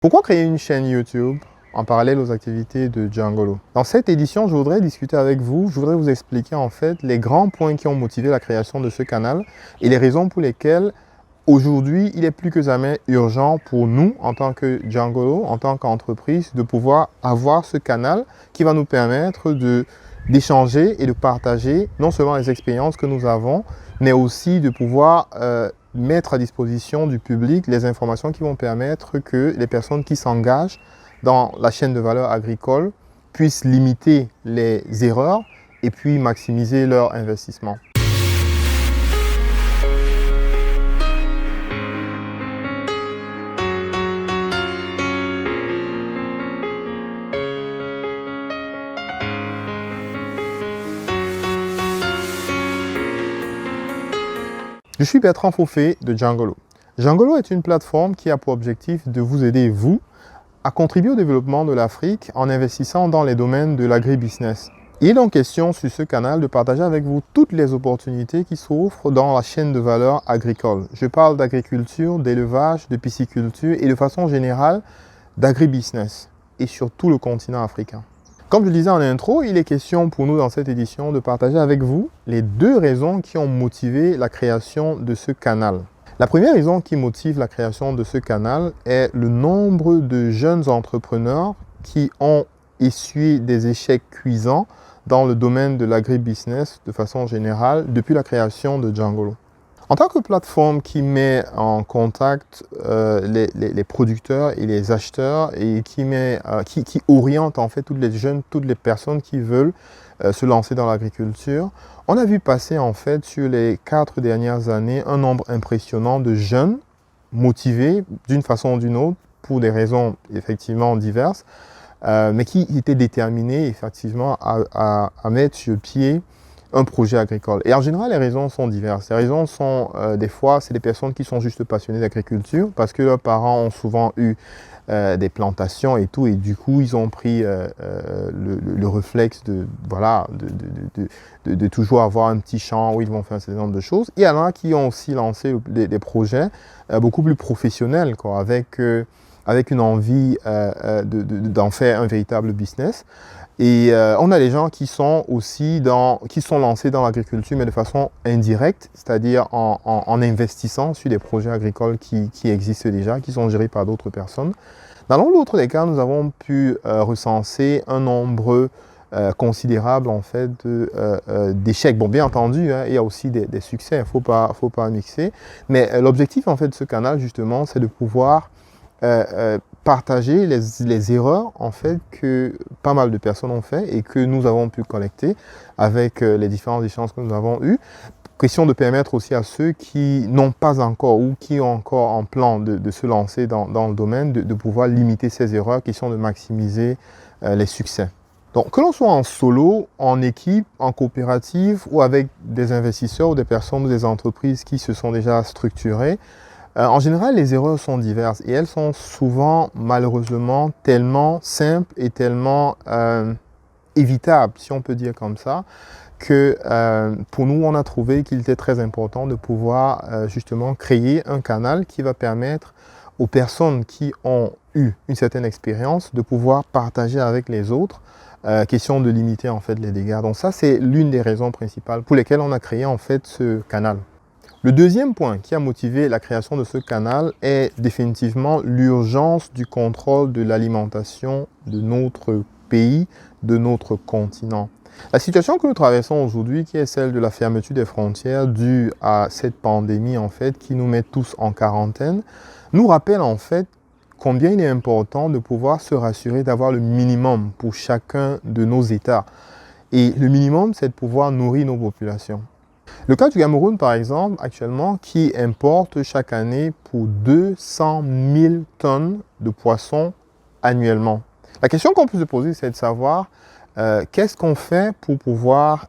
Pourquoi créer une chaîne YouTube en parallèle aux activités de Djangolo? Dans cette édition, je voudrais discuter avec vous, je voudrais vous expliquer en fait les grands points qui ont motivé la création de ce canal et les raisons pour lesquelles aujourd'hui, il est plus que jamais urgent pour nous, en tant que Djangolo, en tant qu'entreprise, de pouvoir avoir ce canal qui va nous permettre d'échanger et de partager non seulement les expériences que nous avons, mais aussi de pouvoir mettre à disposition du public les informations qui vont permettre que les personnes qui s'engagent dans la chaîne de valeur agricole puissent limiter les erreurs et puis maximiser leur investissement. Je suis Bertrand Fofé de Djangolo. Djangolo est une plateforme qui a pour objectif de vous aider, vous, à contribuer au développement de l'Afrique en investissant dans les domaines de l'agribusiness. Il est donc question sur ce canal de partager avec vous toutes les opportunités qui s'offrent dans la chaîne de valeur agricole. Je parle d'agriculture, d'élevage, de pisciculture et de façon générale d'agribusiness et sur tout le continent africain. Comme je le disais en intro, il est question pour nous dans cette édition de partager avec vous les deux raisons qui ont motivé la création de ce canal. La première raison qui motive la création de ce canal est le nombre de jeunes entrepreneurs qui ont essuyé des échecs cuisants dans le domaine de l'agribusiness de façon générale depuis la création de Djangolo. En tant que plateforme qui met en contact les producteurs et les acheteurs et qui oriente en fait toutes les jeunes, toutes les personnes qui veulent se lancer dans l'agriculture, on a vu passer en fait sur les 4 dernières années un nombre impressionnant de jeunes motivés d'une façon ou d'une autre pour des raisons effectivement diverses, mais qui étaient déterminés effectivement à mettre sur pied un projet agricole. Et en général, les raisons sont diverses. Les raisons sont, des fois, c'est des personnes qui sont juste passionnées d'agriculture parce que leurs parents ont souvent eu des plantations et tout, et du coup, ils ont pris le réflexe de toujours avoir un petit champ où ils vont faire un certain nombre de choses. Et il y en a qui ont aussi lancé des projets beaucoup plus professionnels, quoi, avec une envie d'en faire un véritable business. Et on a des gens qui sont aussi lancés dans l'agriculture, mais de façon indirecte, c'est-à-dire en investissant sur des projets agricoles qui existent déjà, qui sont gérés par d'autres personnes. Dans l'autre des cas, nous avons pu recenser un nombre considérable en fait d'échecs. Bon, bien entendu, hein, il y a aussi des succès, il ne faut pas mixer. Mais l'objectif en fait de ce canal, justement, c'est de pouvoir partager les erreurs en fait que pas mal de personnes ont fait et que nous avons pu collecter avec les différents échanges que nous avons eus. Question de permettre aussi à ceux qui n'ont pas encore ou qui ont encore en plan de se lancer dans le domaine de pouvoir limiter ces erreurs, question de maximiser les succès. Donc que l'on soit en solo, en équipe, en coopérative ou avec des investisseurs ou des personnes ou des entreprises qui se sont déjà structurées, en général, les erreurs sont diverses et elles sont souvent, malheureusement, tellement simples et tellement évitables, si on peut dire comme ça, que pour nous, on a trouvé qu'il était très important de pouvoir justement créer un canal qui va permettre aux personnes qui ont eu une certaine expérience de pouvoir partager avec les autres, question de limiter en fait les dégâts. Donc ça, c'est l'une des raisons principales pour lesquelles on a créé en fait ce canal. Le deuxième point qui a motivé la création de ce canal est définitivement l'urgence du contrôle de l'alimentation de notre pays, de notre continent. La situation que nous traversons aujourd'hui, qui est celle de la fermeture des frontières due à cette pandémie en fait, qui nous met tous en quarantaine, nous rappelle en fait combien il est important de pouvoir se rassurer d'avoir le minimum pour chacun de nos États. Et le minimum, c'est de pouvoir nourrir nos populations. Le cas du Cameroun, par exemple, actuellement, qui importe chaque année pour 200 000 tonnes de poissons annuellement. La question qu'on peut se poser, c'est de savoir qu'est-ce qu'on fait pour pouvoir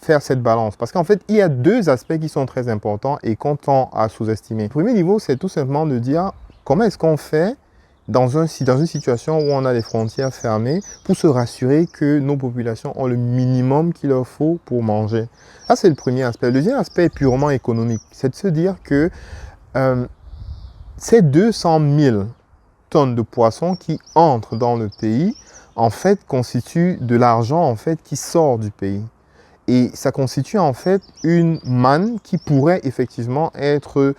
faire cette balance. Parce qu'en fait, il y a deux aspects qui sont très importants et qu'on tend à sous-estimer. Le premier niveau, c'est tout simplement de dire comment est-ce qu'on fait dans une situation où on a les frontières fermées pour se rassurer que nos populations ont le minimum qu'il leur faut pour manger. Ça, c'est le premier aspect. Le deuxième aspect est purement économique. C'est de se dire que ces 200 000 tonnes de poissons qui entrent dans le pays, en fait, constituent de l'argent en fait, qui sort du pays. Et ça constitue en fait une manne qui pourrait effectivement être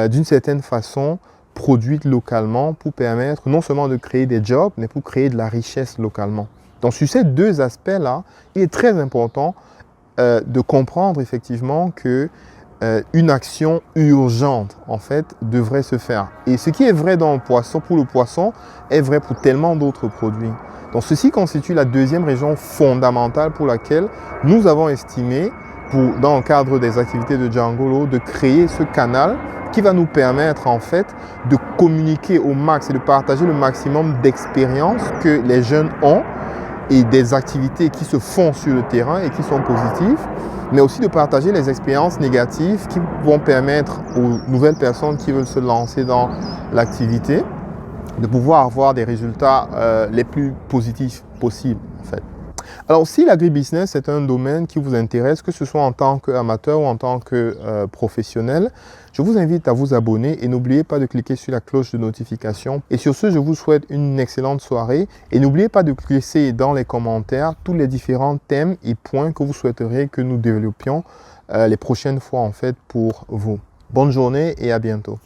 d'une certaine façon produite localement pour permettre non seulement de créer des jobs, mais pour créer de la richesse localement. Donc sur ces deux aspects-là, il est très important de comprendre effectivement que une action urgente en fait devrait se faire. Et ce qui est vrai dans le poisson, pour le poisson est vrai pour tellement d'autres produits. Donc ceci constitue la deuxième raison fondamentale pour laquelle nous avons estimé, dans le cadre des activités de Djangolo, de créer ce canal qui va nous permettre en fait de communiquer au max et de partager le maximum d'expériences que les jeunes ont et des activités qui se font sur le terrain et qui sont positives, mais aussi de partager les expériences négatives qui vont permettre aux nouvelles personnes qui veulent se lancer dans l'activité de pouvoir avoir des résultats les plus positifs possibles en fait. Alors si l'agribusiness est un domaine qui vous intéresse, que ce soit en tant qu'amateur ou en tant que professionnel, je vous invite à vous abonner et n'oubliez pas de cliquer sur la cloche de notification. Et sur ce, je vous souhaite une excellente soirée et n'oubliez pas de laisser dans les commentaires tous les différents thèmes et points que vous souhaiteriez que nous développions les prochaines fois en fait pour vous. Bonne journée et à bientôt.